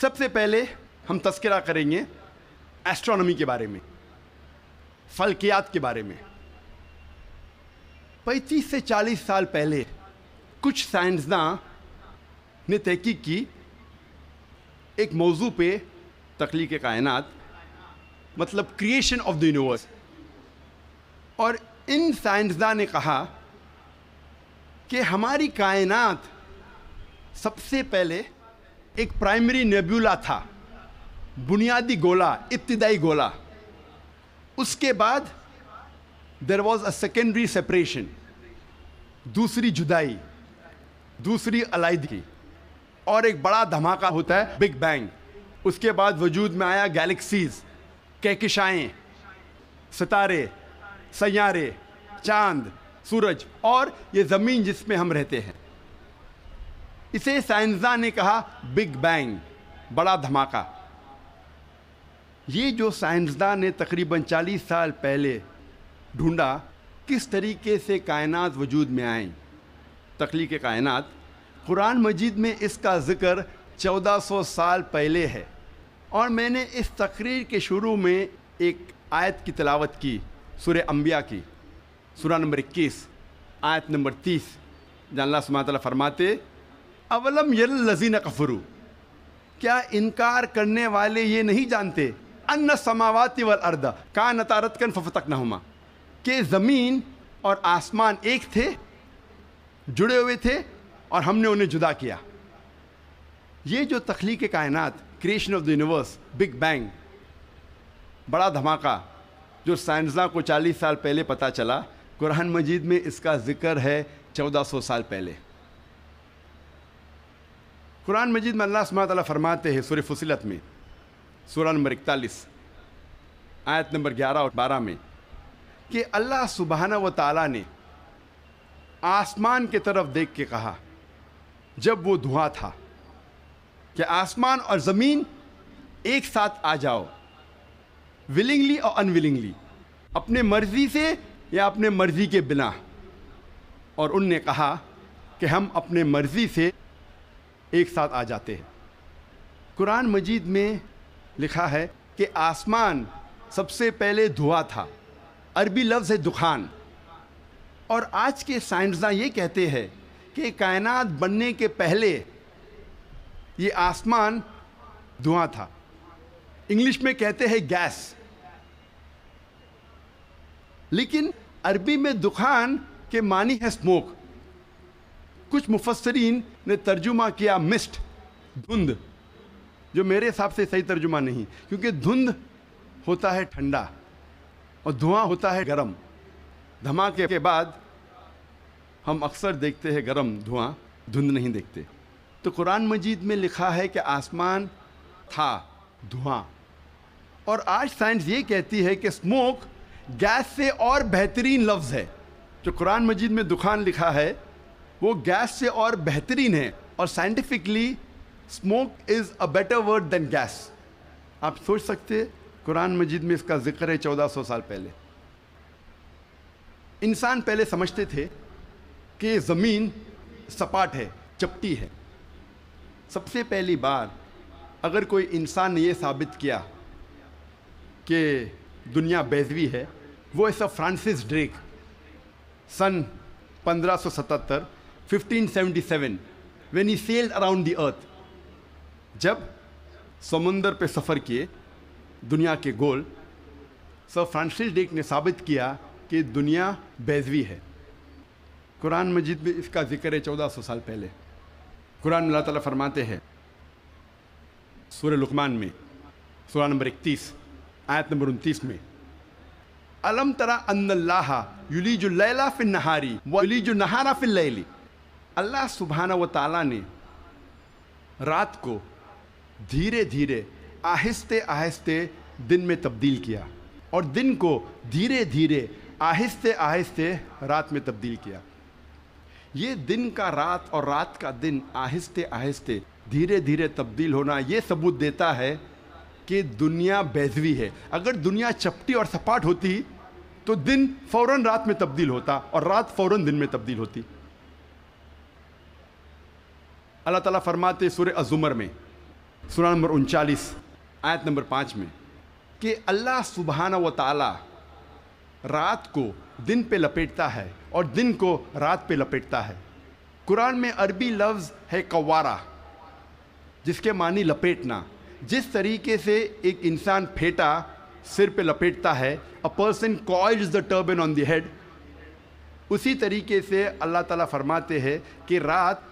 سب سے پہلے ہم تذکرہ کریں گے ایسٹرونومی کے بارے میں، فلکیات کے بارے میں۔ 35 سے 40 سال پہلے کچھ سائنسداں نے تحقیق کی ایک موضوع پہ، تخلیق کائنات، مطلب کریشن آف دی یونیورس، اور ان سائنسداں نے کہا کہ ہماری کائنات سب سے پہلے ایک پرائمری نیبولا تھا، بنیادی گولا، ابتدائی گولا۔ اس کے بعد there was a secondary separation, دوسری جدائی، دوسری علیحدگی، اور ایک بڑا دھماکہ ہوتا ہے بگ بینگ۔ اس کے بعد وجود میں آیا گیلیکسیز، کہکشائیں، ستارے، سیارے، چاند، سورج، اور یہ زمین جس میں ہم رہتے ہیں۔ اسے سائنسداں نے کہا بگ بینگ، بڑا دھماکہ۔ یہ جو سائنسداں نے تقریباً 40 سال پہلے ڈھونڈا کس طریقے سے کائنات وجود میں آئیں، تخلیق کائنات، قرآن مجید میں اس کا ذکر 1400 سال پہلے ہے۔ اور میں نے اس تقریر کے شروع میں ایک آیت کی تلاوت کی، سورہ انبیاء کی، سورہ نمبر 21 آیت نمبر 30، جہاں اللہ سبحانہ تعالیٰ فرماتے اولم یر الذین کفروا، کیا انکار کرنے والے یہ نہیں جانتے ان السماوات والارض کانتا رتقا ففتقناہما، کہ زمین اور آسمان ایک تھے، جڑے ہوئے تھے، اور ہم نے انہیں جدا کیا۔ یہ جو تخلیق کائنات، creation of the universe, big bang, بڑا دھماکہ، جو سائنسداں کو 40 سال پہلے پتہ چلا، قرآن مجید میں اس کا ذکر ہے 1400 سال پہلے۔ قرآن مجید میں اللہ سبحانہ تعالیٰ فرماتے ہیں سورہ فصلت میں، سورہ نمبر 41 آیت نمبر 11 اور 12 میں، کہ اللہ سبحانہ و تعالیٰ نے آسمان کی طرف دیکھ کے کہا جب وہ دھواں تھا کہ آسمان اور زمین ایک ساتھ آ جاؤ، ولنگلی اور ان ولنگلی، اپنے مرضی سے یا اپنے مرضی کے بنا۔ اور ان نے کہا کہ ہم اپنے مرضی سے ایک ساتھ آ جاتے ہیں۔ قرآن مجید میں لکھا ہے کہ آسمان سب سے پہلے دھواں تھا، عربی لفظ ہے دخان۔ اور آج کے سائنسداں یہ کہتے ہیں کہ کائنات بننے کے پہلے یہ آسمان دھواں تھا، انگلش میں کہتے ہیں گیس، لیکن عربی میں دخان کے معنی ہے اسموک۔ کچھ مفسرین نے ترجمہ کیا مسٹ، دھند، جو میرے حساب سے صحیح ترجمہ نہیں، کیونکہ دھند ہوتا ہے ٹھنڈا اور دھواں ہوتا ہے گرم۔ دھماکے کے بعد ہم اکثر دیکھتے ہیں گرم دھواں، دھند نہیں دیکھتے۔ تو قرآن مجید میں لکھا ہے کہ آسمان تھا دھواں، اور آج سائنس یہ کہتی ہے کہ اسموک گیس سے اور بہترین لفظ ہے۔ جو قرآن مجید میں دخان لکھا ہے وہ گیس سے اور بہترین ہے، اور scientifically smoke is a better word than gas. آپ سوچ سکتے قرآن مجید میں اس کا ذکر ہے 1400 سال پہلے۔ انسان پہلے سمجھتے تھے کہ زمین سپاٹ ہے، چپٹی ہے۔ سب سے پہلی بار اگر کوئی انسان نے یہ ثابت کیا کہ دنیا بیضوی ہے، وہ ایسا Francis Drake sun 1577 1577 when he sailed around the earth، جب سمندر پہ سفر کیے دنیا کے گول، سر فرانسس ڈریک نے ثابت کیا کہ دنیا بیضوی ہے۔ قرآن مجید میں اس کا ذکر ہے 1400 سال پہلے۔ قرآن میں اللہ تعالیٰ فرماتے ہیں سورہ لقمان میں، سورہ نمبر 31 آیت نمبر 29 میں، الم تری ان اللہ یولج اللیل فی النہار ویولج النہار فی اللیل، اللہ سبحانہ و تعالیٰ نے رات کو دھیرے دھیرے، آہستہ آہستہ دن میں تبدیل کیا، اور دن کو دھیرے دھیرے، آہستہ آہستہ رات میں تبدیل کیا۔ یہ دن کا رات اور رات کا دن آہستہ آہستہ دھیرے دھیرے تبدیل ہونا یہ ثبوت دیتا ہے کہ دنیا بیضوی ہے۔ اگر دنیا چپٹی اور سپاٹ ہوتی تو دن فوراً رات میں تبدیل ہوتا اور رات فوراً دن میں تبدیل ہوتی۔ اللہ تعالیٰ فرماتے سورہ الزمر میں سورہ نمبر 39 آیت نمبر 5 میں کہ اللہ سبحانہ و تعالی رات کو دن پہ لپیٹتا ہے اور دن کو رات پہ لپیٹتا ہے۔ قرآن میں عربی لفظ ہے قوارہ، جس کے معنی لپیٹنا۔ جس طریقے سے ایک انسان پھیٹا سر پہ لپیٹتا ہے، a person coils the turban on the head، اسی طریقے سے اللہ تعالیٰ فرماتے ہیں کہ رات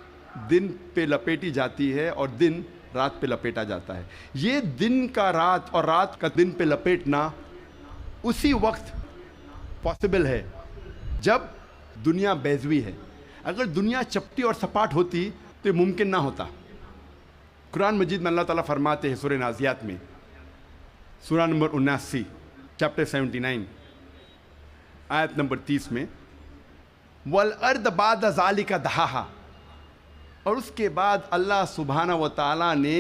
دن پہ لپیٹی جاتی ہے اور دن رات پہ لپیٹا جاتا ہے۔ یہ دن کا رات اور رات کا دن پہ لپیٹنا اسی وقت پاسبل ہے جب دنیا بیضوی ہے۔ اگر دنیا چپٹی اور سپاٹ ہوتی تو یہ ممکن نہ ہوتا۔ قرآن مجید میں اللہ تعالیٰ فرماتے ہیں سورہ نازیات میں، سورہ نمبر 79 چیپٹر 79 آیت نمبر 30 میں، وَالْأَرْضَ بَعْدَ ذَلِكَ دَحَاهَا، اور اس کے بعد اللہ سبحانہ و تعالیٰ نے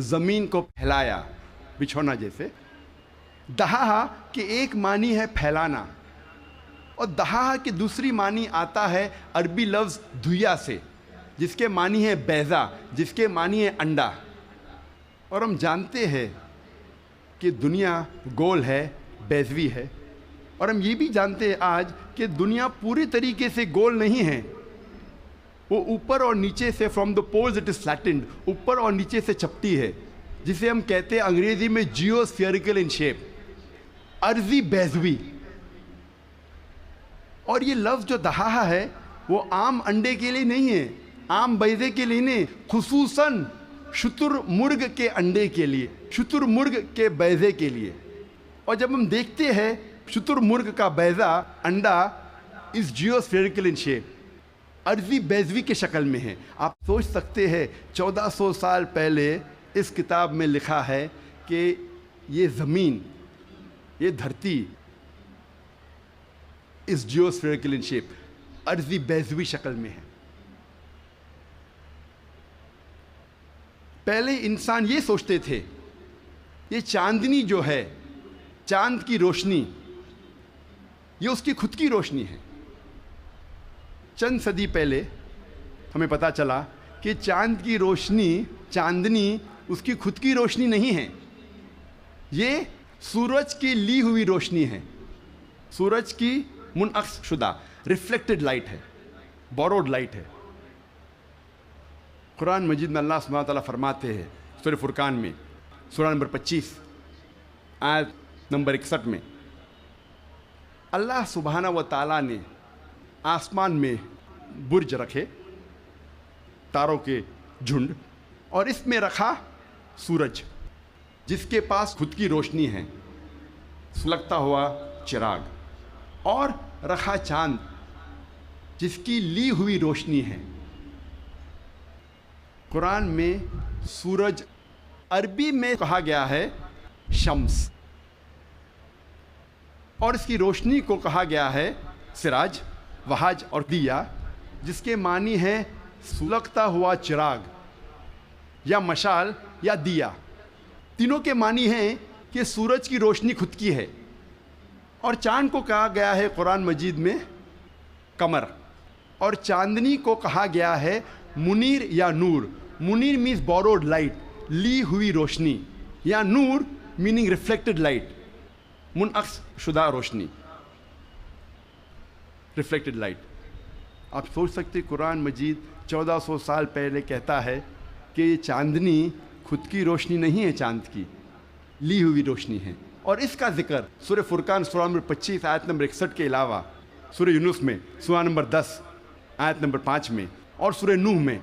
زمین کو پھیلایا بچھونا جیسے۔ دہا کہ ایک معنی ہے پھیلانا، اور دہا کی دوسری معنی آتا ہے عربی لفظ دھویا سے، جس کے معنی ہے بیضہ، جس کے معنی ہے انڈا۔ اور ہم جانتے ہیں کہ دنیا گول ہے، بیضوی ہے، اور ہم یہ بھی جانتے ہیں آج کہ دنیا پوری طریقے سے گول نہیں ہے، وہ اوپر اور نیچے سے from the poles it is flattened, اوپر اور نیچے سے چپٹی ہے، جسے ہم کہتے ہیں انگریزی میں جیو اسفیئریکل ان شیپ، عرضی بیضوی۔ اور یہ لفظ جو دہا ہے وہ عام انڈے کے لیے نہیں ہے، عام بیضے کے لیے نہیں، خصوصاً شتر مرغ کے انڈے کے لیے، شتر مرغ کے بیضے کے لیے۔ اور جب ہم دیکھتے ہیں شتر مرغ کا بیضہ انڈا اس جیو اسفیئریکل ان شیپ، عرضی بیضوی کے شکل میں ہے۔ آپ سوچ سکتے ہیں 1400 سال پہلے اس کتاب میں لکھا ہے کہ یہ زمین، یہ دھرتی اس جیو اسفیئریکل ان شیپ، عرضی بیضوی شکل میں ہے۔ پہلے انسان یہ سوچتے تھے یہ چاندنی جو ہے، چاند کی روشنی، یہ اس کی خود کی روشنی ہے۔ چند صدی پہلے ہمیں پتہ چلا کہ چاند کی روشنی، چاندنی اس کی خود کی روشنی نہیں ہے، یہ سورج کی لی ہوئی روشنی ہے، سورج کی منعکس شدہ ریفلیکٹڈ لائٹ ہے، بوروڈ لائٹ ہے۔ قرآن مجید میں اللہ سبحانہ تعالیٰ فرماتے ہیں سورہ فرقان میں، سورہ نمبر 25 آیت نمبر 61 میں، اللہ سبحانہ و تعالیٰ نے آسمان میں برج رکھے، تاروں کے جھنڈ، اور اس میں رکھا سورج جس کے پاس خود کی روشنی ہے، سلگتا ہوا چراغ، اور رکھا چاند جس کی لی ہوئی روشنی ہے۔ قرآن میں سورج عربی میں کہا گیا ہے شمس، اور اس کی روشنی کو کہا گیا ہے سراج، وہاج اور دیا، جس کے معنی ہے سلگتا ہوا چراغ یا مشال یا دیا۔ تینوں کے معنی ہیں کہ سورج کی روشنی خود کی ہے، اور چاند کو کہا گیا ہے قرآن مجید میں قمر، اور چاندنی کو کہا گیا ہے منیر یا نور۔ منیر مینز بوروڈ لائٹ، لی ہوئی روشنی، یا نور میننگ ریفلیکٹڈ لائٹ، منعکس شدہ روشنی، ریفلیکٹڈ لائٹ۔ آپ سوچ سکتے قرآن مجید 1400 سال پہلے کہتا ہے کہ یہ چاندنی خود کی روشنی نہیں ہے، چاند کی لی ہوئی روشنی ہے۔ اور اس کا ذکر سورہ فرقان سورہ نمبر 25 آیت نمبر 61 کے علاوہ سورہ یونس میں سورہ نمبر 10 آیت نمبر 5 میں، اور سورہ نوح میں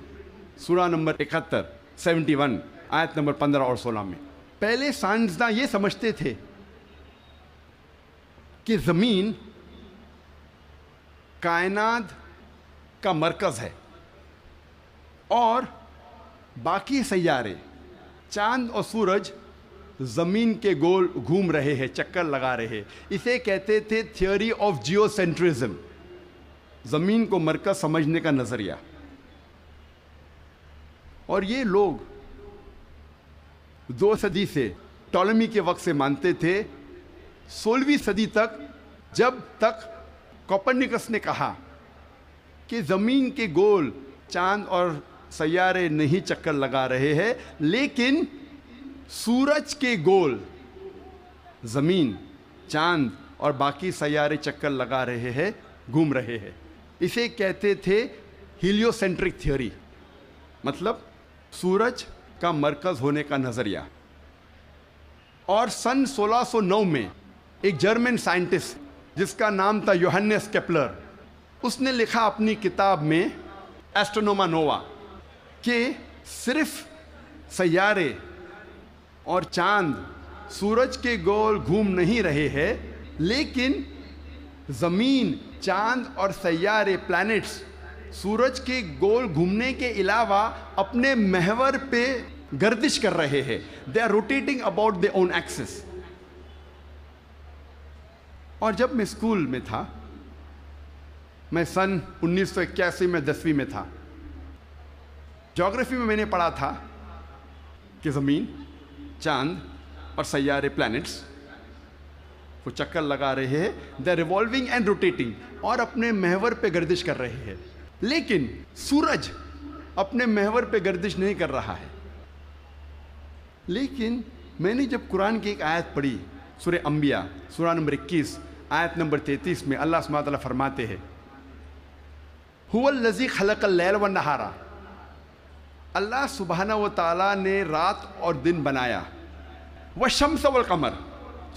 سورہ نمبر 71 آیت نمبر 15 اور 16 میں۔ پہلے سائنسداں یہ سمجھتے تھے کہ زمین کائنات کا مرکز ہے، اور باقی سیارے، چاند اور سورج زمین کے گول گھوم رہے ہیں، چکر لگا رہے ہیں۔ اسے کہتے تھے تھیوری آف جیو سینٹرزم، زمین کو مرکز سمجھنے کا نظریہ۔ اور یہ لوگ 2 صدی سے، ٹولمی کے وقت سے مانتے تھے، 16ویں صدی تک، جب تک کوپرنیکس نے کہا کہ زمین کے گول چاند اور सैयारे नहीं चक्कर लगा रहे हैं, लेकिन सूरज के गोल ज़मीन, चांद और बाकी सैयारे चक्कर लगा रहे हैं, घूम रहे हैं। इसे कहते थे हीलियोसेंट्रिक थियोरी, मतलब सूरज का मरकज़ होने का नज़रिया। और सन 1609 में एक जर्मन साइंटिस्ट जिसका नाम था योहानेस केपलर, उसने लिखा अपनी किताब में एस्ट्रोनोमा नोवा कि सिर्फ सैयारे और चांद सूरज के गोल घूम नहीं रहे हैं, लेकिन ज़मीन, चांद और सैयारे, प्लैनेट्स सूरज के गोल घूमने के अलावा अपने महवर पे गर्दिश कर रहे हैं। They are rotating about their own axis. और जब मैं स्कूल में था, मैं सन 1981 में 10वीं में था, ज्योग्राफी में मैंने पढ़ा था कि ज़मीन, चांद और सैयारे, प्लैनेट्स वो चक्कर लगा रहे हैं, they are revolving and rotating, और अपने महवर पे गर्दिश कर रहे हैं। लेकिन सूरज अपने महवर पे गर्दिश नहीं कर रहा है। लेकिन मैंने जब कुरान की एक आयत पढ़ी, सूरह अंबिया, सूरा नंबर 21, आयत नंबर 33 में अल्लाह सुब्हानहू व तआला फरमाते हैं, हुवल्लज़ी खलक़ल लैल वन नहारा, अल्लाह सुब्हानहू व तआला ने रात और दिन बनाया, व शम्स वल कमर,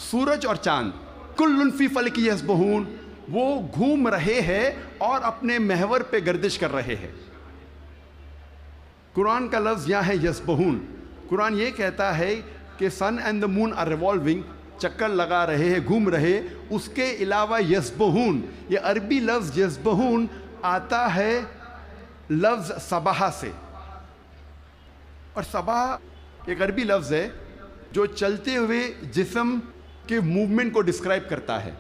सूरज और चांद, कुल्लुन फी फ़ल्कि यस्बहून, वो घूम रहे हैं और अपने महवर पे गर्दिश कर रहे हैं। कुरान का लफ्ज़ यहाँ है यस्बहून। कुरान ये कहता है कि sun and the moon are revolving, चक्कर लगा रहे हैं, घूम रहे। उसके अलावा यस्बहून, ये अरबी लफ्ज़ यस्बहून आता है लफ्ज़ सबाह से, और सबाह एक अरबी लफ्ज़ है जो चलते हुए जिस्म के मूवमेंट को डिस्क्राइब करता है।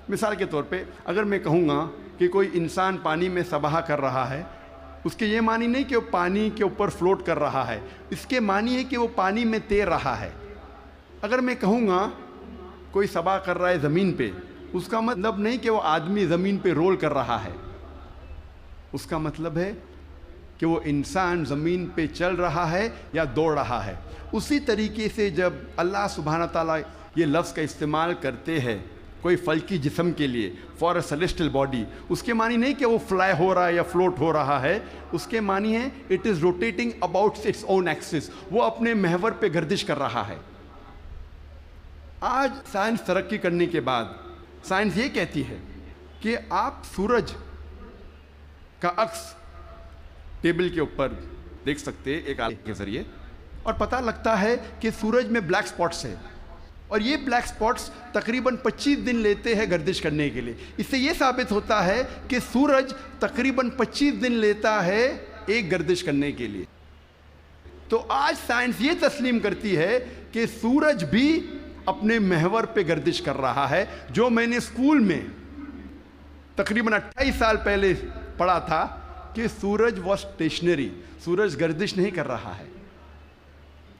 मिसाल के तौर पे अगर मैं कहूँगा कि कोई इंसान पानी में सबाह कर रहा है, उसके ये मानी नहीं कि वो पानी के ऊपर फ्लोट कर रहा है, इसके मानी है कि वो पानी में तैर रहा है। अगर मैं कहूँगा कोई सबाह कर रहा है ज़मीन पे, उसका मतलब नहीं कि वो आदमी ज़मीन पे रोल कर रहा है, उसका मतलब है कि वो इंसान ज़मीन पे चल रहा है या दौड़ रहा है। उसी तरीके से जब अल्लाह सुब्हानहू व तआला ये लफ्ज़ का इस्तेमाल करते हैं कोई फल्की जिस्म के लिए, फॉर अ सेलेस्टियल बॉडी, उसके मानी नहीं कि वो फ्लाई हो रहा है या फ्लोट हो रहा है, उसके मानी है it is rotating about its own axis, वो अपने महवर पे गर्दिश कर रहा है। आज साइंस तरक्की करने के बाद साइंस ये कहती है कि आप सूरज का अक्स टेबल के ऊपर देख सकते हैं एक आलेख के ज़रिए, और पता लगता है कि सूरज में ब्लैक स्पॉट्स है, और ये ब्लैक स्पॉट्स तकरीबन 25 दिन लेते हैं गर्दिश करने के लिए। इससे ये साबित होता है कि सूरज तकरीबन 25 दिन लेता है एक गर्दिश करने के लिए। तो आज साइंस ये तस्लीम करती है कि सूरज भी अपने महवर पे गर्दिश कर रहा है। जो मैंने स्कूल में तकरीबन 28 साल पहले पढ़ा था कि सूरज वॉज स्टेशनरी, सूरज गर्दिश नहीं कर रहा है,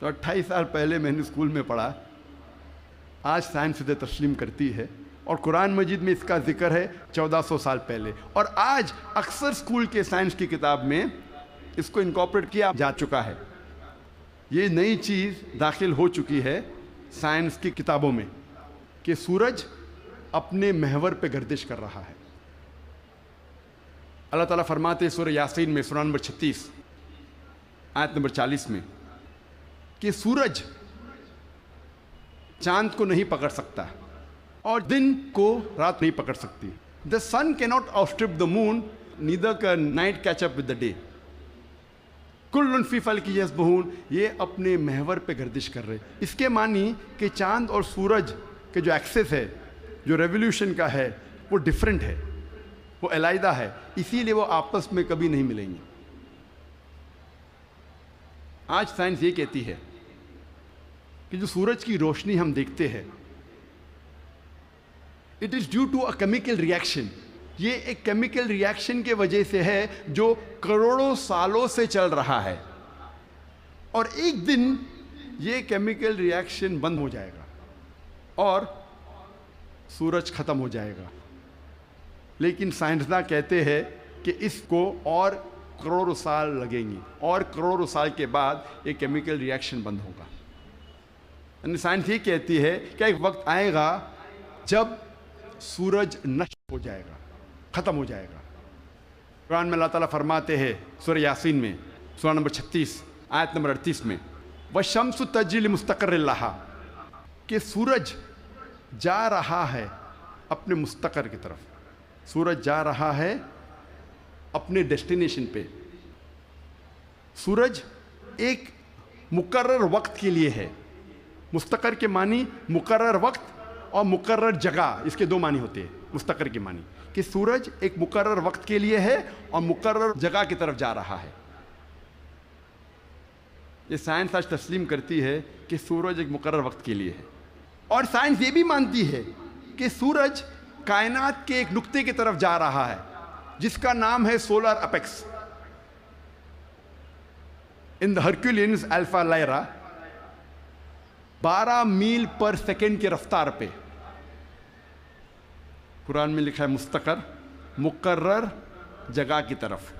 तो 28 साल पहले मैंने स्कूल में पढ़ा, आज साइंस इसे तस्लीम करती है, और कुरान मजीद में इसका जिक्र है 1400 साल पहले। और आज अक्सर स्कूल के साइंस की किताब में इसको इनकॉर्पोरेट किया जा चुका है। ये नई चीज़ दाखिल हो चुकी है साइंस की किताबों में कि सूरज अपने महवर पे गर्दिश कर रहा है। अल्लाह ताला फरमाते हैं सूरह यासीन में, सूरा नंबर 36 आयत नंबर 40 में, कि सूरज चांद को नहीं पकड़ सकता और दिन को रात नहीं पकड़ सकती। The sun can not outstrip the moon, neither can night catch up with the day. कुल्लुन फी फ़ल्कि यस्बहून, ये अपने महवर पे गर्दिश कर रहे। इसके मानी कि चांद और सूरज के जो एक्सेस है, जो रेवोल्यूशन का है, वो डिफरेंट है, वो अलहदा है, इसीलिए वो आपस में कभी नहीं मिलेंगे। आज साइंस ये कहती है कि जो सूरज की रोशनी हम देखते हैं, it is due to a chemical reaction. ये एक केमिकल रिएक्शन के वजह से है जो करोड़ों सालों से चल रहा है, और एक दिन ये केमिकल रिएक्शन बंद हो जाएगा और सूरज ख़त्म हो जाएगा। लेकिन साइंसदान कहते हैं कि इसको और करोड़ों साल लगेंगी और करोड़ों साल के बाद ये केमिकल रिएक्शन बंद होगा। यानी साइंस ये कहती है कि एक वक्त आएगा जब सूरज नष्ट हो जाएगा, ख़त्म हो जाएगा। कुरान में अल्लाह ताला फरमाते हैं सूरह यासीन में, सूरह नंबर 36 आयत नंबर 38 में, वशम्सु तजरी लिमुस्तक़र्रिन लहा, कि सूरज जा रहा है अपने मुस्तकर की तरफ, सूरज जा रहा है अपने डेस्टिनेशन पे। सूरज एक मुकर्रर वक्त के लिए है। मुस्तकर के मानी मुकर्रर वक्त और मुकर्रर जगह, इसके दो मानी होते हैं। मुस्तकर के मानी कि सूरज एक मुकर्रर वक्त के लिए है और मुकर्रर जगह की तरफ जा रहा है। ये साइंस आज तस्लीम करती है कि सूरज एक मुकर्रर वक्त के लिए है, और साइंस ये भी मानती है कि सूरज कायनात के एक नुक्ते की तरफ जा रहा है जिसका नाम है solar apex. In the Hercules alpha Lyra 12 मील पर सेकेंड की रफ्तार पे, कुरान में लिखा है मुस्तकर, मुकर्रर जगह की तरफ।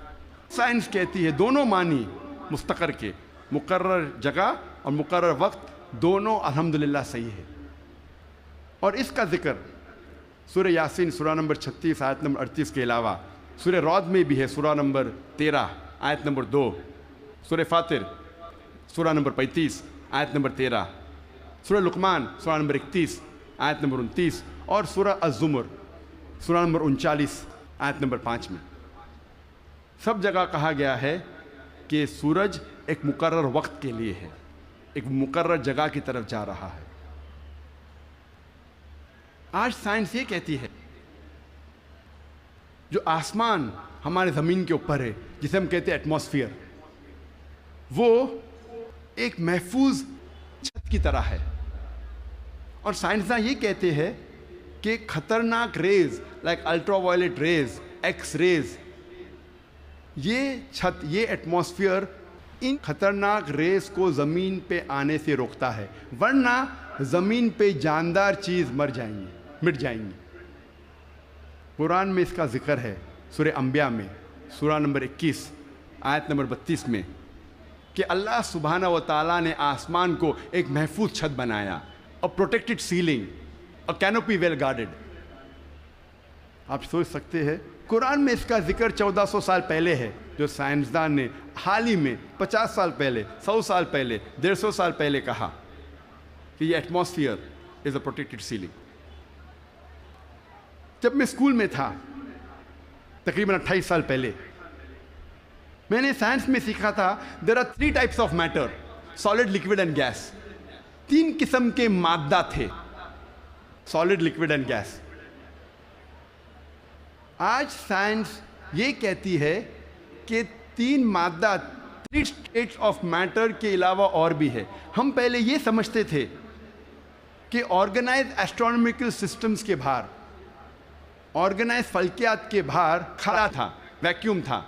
साइंस कहती है दोनों मानी मुस्तकर के, मुकर्रर जगह और मुकर्रर वक्त दोनों अल्हम्दुलिल्लाह सही है। और इसका जिक्र सूरह यासीन सूरह नंबर 36 आयत नंबर 38 के अलावा सूरह रौद में भी है, सूरह नंबर 13 आयत नंबर 2, सूरह फातिर सूरह नंबर 35 आयत नंबर 13, सूरह लुकमान सूरह नंबर 31 आयत नंबर 29 और सूरह अज़्ज़ुमर सूरह नंबर 39 आयत नंबर 5 में। सब जगह कहा गया है कि सूरज एक मुकर्रर वक्त के लिए है, एक मुकर्रर जगह की तरफ जा रहा है। आज साइंस ये कहती है जो आसमान हमारे ज़मीन के ऊपर है, जिसे हम कहते हैं एटमॉस्फेयर, वो एक महफूज छत की तरह है। और साइंसदान ये कहते हैं कि खतरनाक rays like ultraviolet rays, X rays, ये छत, ये एटमॉस्फेयर इन खतरनाक रेस को ज़मीन पे आने से रोकता है, वरना ज़मीन पे जानदार चीज़ मर जाएंगी, मिट जाएंगी। कुरान में इसका जिक्र है सूरह अंबिया में सूरह नंबर 21 आयत नंबर 32 में कि अल्लाह सुब्हाना व तआला ने आसमान को एक महफूज छत बनाया, a protected ceiling, a canopy well guarded. आप सोच सकते हैं कुरान में इसका जिक्र 1400 साल पहले है, जो साइंसदान ने हाल ही में 50 साल पहले, 100 साल पहले, 150 साल पहले कहा कि ये atmosphere is a protected ceiling. जब मैं स्कूल में था तकरीबन 28 साल पहले, मैंने साइंस में सीखा था there are 3 types of matter, solid, liquid and gas. 3 किस्म के मादा थे, सॉलिड, लिक्विड एंड गैस। आज साइंस ये कहती है कि 3 मादा, 3 स्टेट्स ऑफ मैटर के अलावा और भी है। हम पहले ये समझते थे कि ऑर्गेनाइज एस्ट्रोनॉमिकल सिस्टम्स के बाहर, ऑर्गेनाइज फल्कियात के बाहर खला था, वैक्यूम था।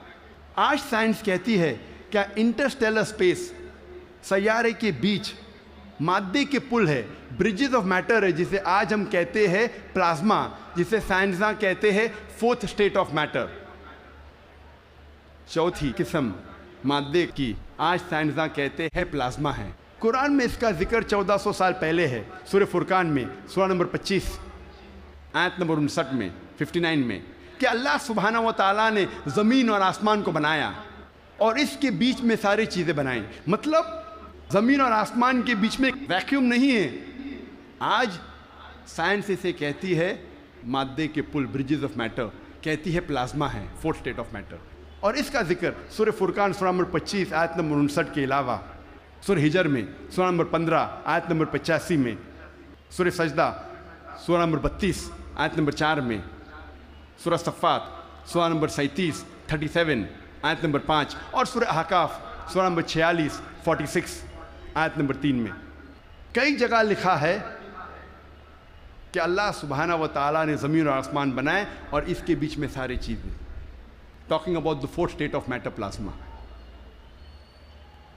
आज साइंस कहती है क्या इंटरस्टेलर स्पेस, सैयारे के बीच मादे के पुल है, ब्रिजेस ऑफ मैटर है, जिसे आज हम कहते हैं प्लाज्मा, जिसे साइंसदान कहते हैं 4th स्टेट ऑफ मैटर, 4थी किस्म मादे की आज साइंसदान कहते हैं प्लाज्मा है। कुरान में इसका जिक्र 1400 साल पहले है, सूरह फुरकान में सूरह नंबर 25 आयत नंबर 59 में, 59 में, कि अल्लाह सुब्हाना व तआला ने ज़मीन और आसमान को बनाया और इसके बीच में सारी चीज़ें बनाई। मतलब ज़मीन और आसमान के बीच में वैक्यूम नहीं है। आज साइंस इसे कहती है मादे के पुल, ब्रिजेस ऑफ मैटर, कहती है प्लाज्मा है, 4th स्टेट ऑफ मैटर। और इसका जिक्र सूरह फुरकान सूरह नंबर 25 आयत नंबर 59 के अलावा सूरह हिजर में सूरह नंबर 15 आयत नंबर 85 में, सूरह सजदा सूरह नंबर 32 आयत नंबर 4 में, सूरह सफ़ात सूरह नंबर 37 आयत नंबर 5 और सूरह अहकाफ सूरह नंबर 46 आयत नंबर 3 में कई जगह लिखा है कि अल्लाह सुब्हाना व तआला ने ज़मीन और आसमान बनाए और इसके बीच में सारी चीज़ें। Talking about the 4th state of matter, plasma.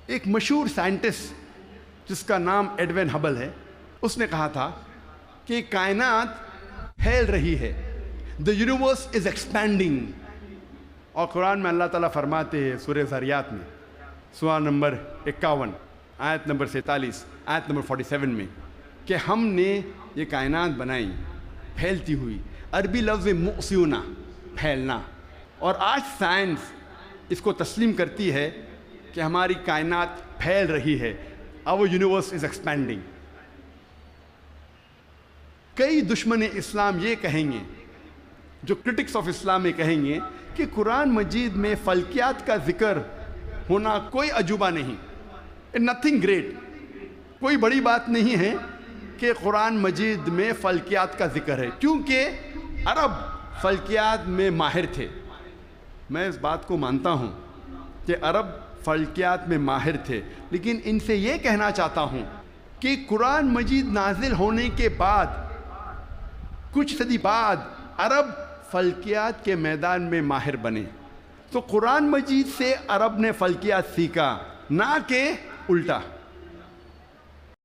एक मशहूर साइंटिस्ट जिसका नाम एडविन हबल है, उसने कहा था कि कायनात फैल रही है, द यूनिवर्स इज एक्सपैंडिंग, اور قرآن میں اللہ تعالیٰ فرماتے ہیں سورہ ذریات میں سورہ نمبر 51 آیت نمبر 47 آیت نمبر 47 میں کہ ہم نے یہ کائنات بنائی پھیلتی ہوئی. عربی لفظ مؤسیونا پھیلنا, اور آج سائنس اس کو تسلیم کرتی ہے کہ ہماری کائنات پھیل رہی ہے. our universe is expanding. کئی دشمن اسلام یہ کہیں گے, جو کرٹکس آف اسلام یہ کہیں گے کہ قرآن مجید میں فلکیات کا ذکر ہونا کوئی عجوبہ نہیں, نتھنگ گریٹ, کوئی بڑی بات نہیں ہے کہ قرآن مجید میں فلکیات کا ذکر ہے, کیونکہ عرب فلکیات میں ماہر تھے. میں اس بات کو مانتا ہوں کہ عرب فلکیات میں ماہر تھے, لیکن ان سے یہ کہنا چاہتا ہوں کہ قرآن مجید نازل ہونے کے بعد کچھ صدی بعد عرب فلکیات کے میدان میں ماہر بنے. تو قرآن مجید سے عرب نے فلکیات سیکھا, نہ کہ الٹا.